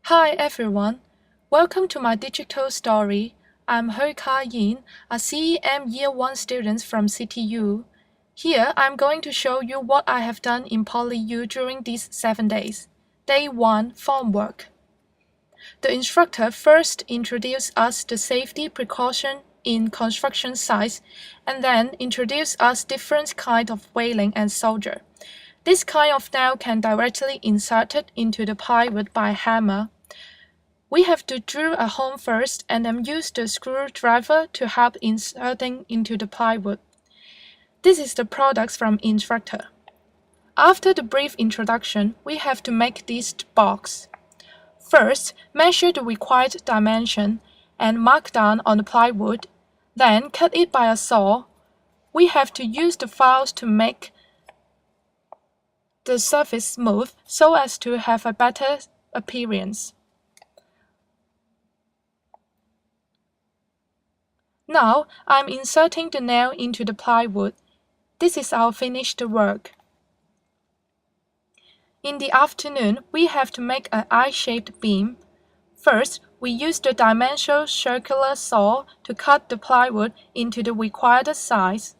Hi everyone, welcome to my digital story. I'm Ka Yin, a CEM Year 1 student from CTU. Here I'm going to show you what I have done in PolyU during these 7 days. Day 1, Form Work. The instructor first introduced us the safety precaution in construction sites and then introduced us different kinds of whaling and soldier. This kind of nail can directly inserted into the plywood by hammer. We have to drill a hole first and then use the screwdriver to help inserting into the plywood. This is the products from instructor. After the brief introduction, we have to make this box. First, measure the required dimension and mark down on the plywood, then cut it by a saw. We have to use the files to make the surface smooth so as to have a better appearance. Now, I'm inserting the nail into the plywood. This is our finished work. In the afternoon, we have to make an I-shaped beam. First, we use the dimensional circular saw to cut the plywood into the required size.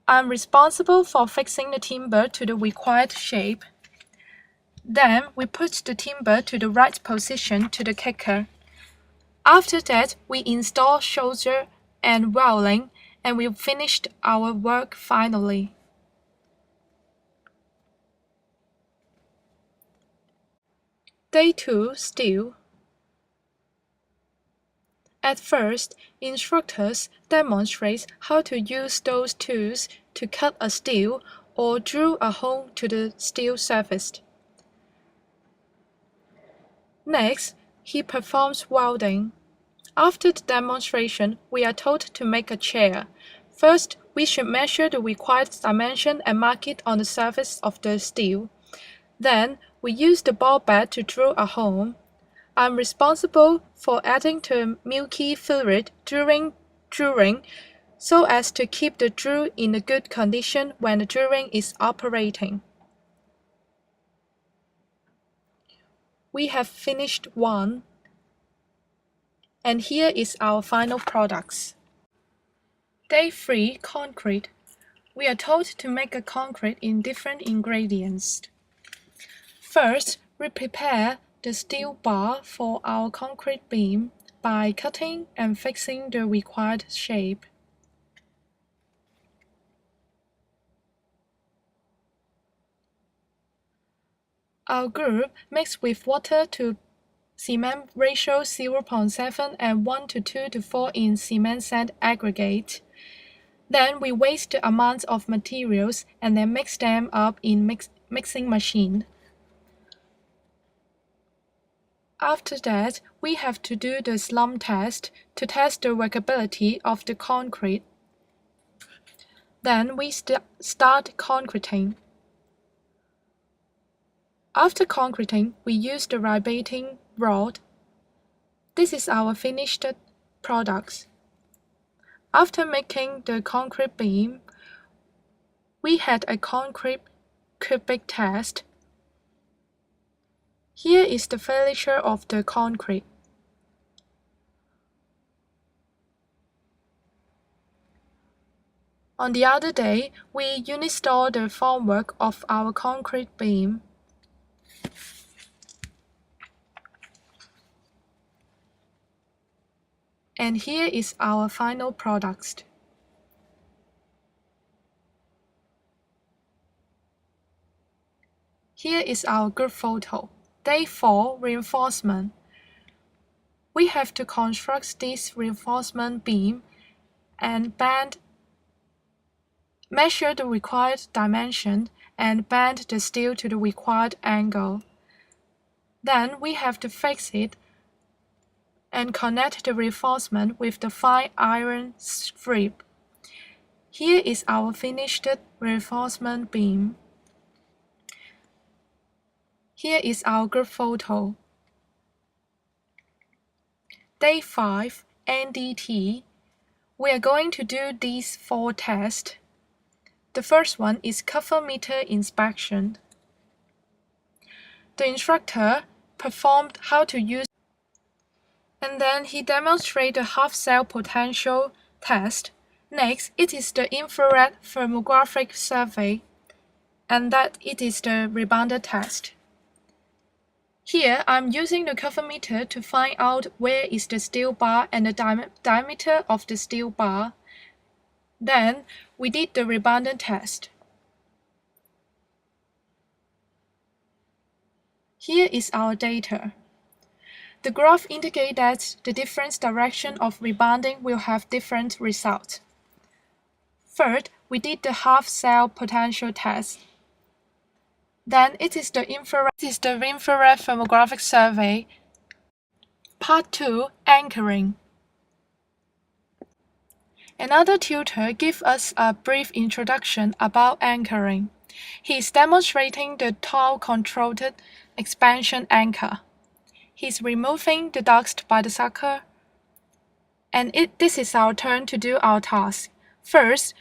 I'm responsible for fixing the timber to the required shape. Then, we put the timber to the right position to the kicker. After that, we install shoulder and welding, and we finished our work finally. Day 2, Steel. At first, instructors demonstrate how to use those tools to cut a steel or drill a hole to the steel surface. Next, he performs welding. After the demonstration, we are told to make a chair. First, we should measure the required dimension and mark it on the surface of the steel. Then, we use the ball bed to drill a hole. I'm responsible for adding the milky fluid during drilling so as to keep the drill in a good condition when the drilling is operating. We have finished one, and here is our final products. Day 3, Concrete. We are told to make a concrete in different ingredients. First, we prepare the steel bar for our concrete beam by cutting and fixing the required shape. Our group mixed with water to cement ratio 0.7 and 1:2:4 in cement sand aggregate. Then we waste the amount of materials and then mix them up in mixing machine. After that, we have to do the slump test to test the workability of the concrete. Then we start concreting. After concreting, we use the ribating rod. This is our finished products. After making the concrete beam, we had a concrete cubic test. Here is the failure of the concrete. On the other day, we installed the formwork of our concrete beam. And here is our final product. Here is our group photo. Day 4, Reinforcement. We have to construct this reinforcement beam and measure the required dimension and bend the steel to the required angle. Then we have to fix it and connect the reinforcement with the fine iron strip. Here is our finished reinforcement beam. Here is our group photo. Day 5, NDT. We are going to do these 4 tests. The first one is cover meter inspection. The instructor performed how to use, and then he demonstrated the half-cell potential test. Next, it is the infrared thermographic survey, and that it is the rebounder test. Here, I'm using the cover meter to find out where is the steel bar and the diameter of the steel bar. Then, we did the rebounder test. Here is our data. The graph indicates that the different direction of rebounding will have different results. Third, we did the half-cell potential test. Then it is the infrared thermographic survey. Part 2, Anchoring. Another tutor gives us a brief introduction about anchoring. He is demonstrating the tau-controlled expansion anchor. He is removing the dust by the sucker, and this is our turn to do our task. First,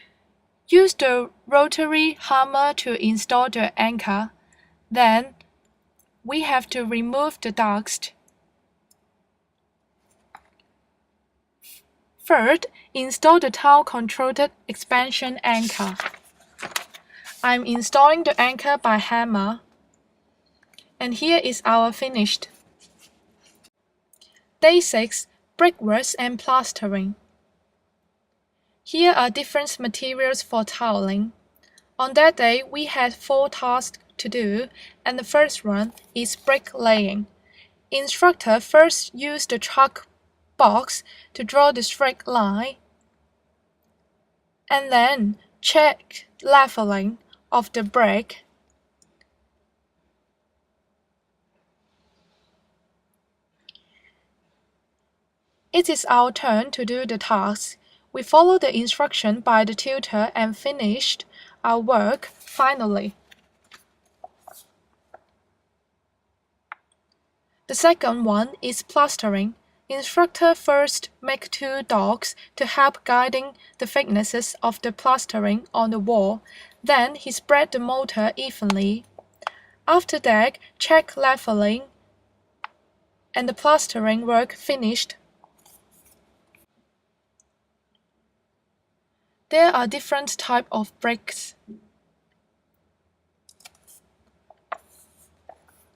use the rotary hammer to install the anchor. Then, we have to remove the dust. Third, install the tau-controlled expansion anchor. I'm installing the anchor by hammer. And here is our finished. Day 6, Brickworks and Plastering. Here are different materials for toweling. On that day, we had 4 tasks to do, and the first one is bricklaying. Instructor first used the chalk box to draw the straight line, and then check leveling of the brick. It is our turn to do the task. We follow the instruction by the tutor and finished our work finally. The second one is plastering. Instructor first make 2 dogs to help guiding the thicknesses of the plastering on the wall. Then he spread the mortar evenly. After that, check leveling, and the plastering work finished. There are different types of bricks.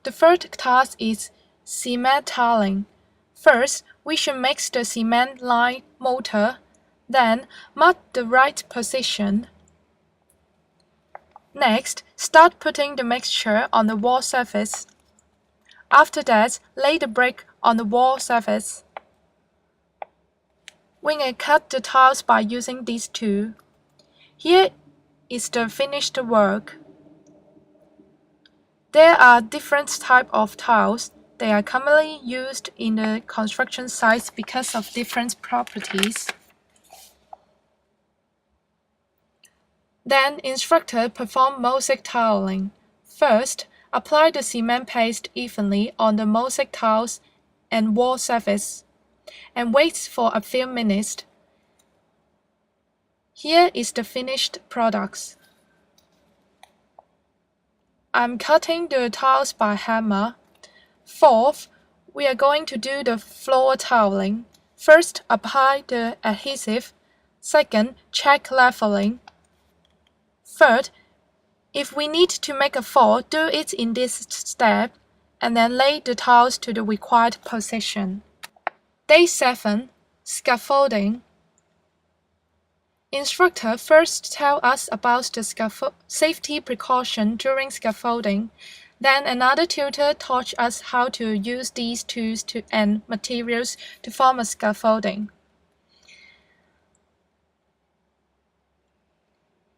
The third task is cement tiling. First, we should mix the cement lime mortar, then mark the right position. Next, start putting the mixture on the wall surface. After that, lay the brick on the wall surface. We can cut the tiles by using these 2. Here is the finished work. There are different types of tiles. They are commonly used in the construction sites because of different properties. Then, instructor perform mosaic tiling. First, apply the cement paste evenly on the mosaic tiles and wall surface, and wait for a few minutes. Here is the finished products. I'm cutting the tiles by hammer. Fourth, we are going to do the floor tiling. First, apply the adhesive. Second, check leveling. Third, if we need to make a floor, do it in this step, and then lay the tiles to the required position. Day 7, Scaffolding. Instructor first tell us about the safety precaution during scaffolding. Then another tutor taught us how to use these tools and materials to form a scaffolding.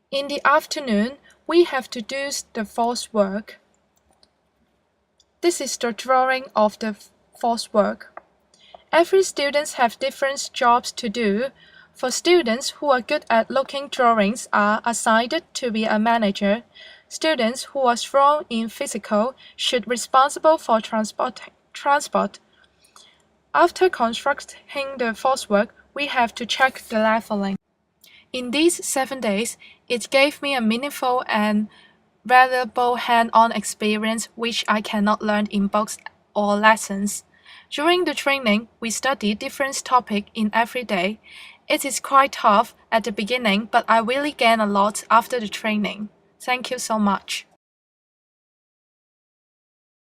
In the afternoon, we have to do the false work. This is the drawing of the false work. Every student have different jobs to do. For students who are good at looking drawings are assigned to be a manager. Students who are strong in physical should be responsible for transport. After constructing the false work, we have to check the leveling. In these 7 days, it gave me a meaningful and valuable hand-on experience which I cannot learn in books or lessons. During the training, we study different topics in every day. It is quite tough at the beginning, but I really gain a lot after the training. Thank you so much.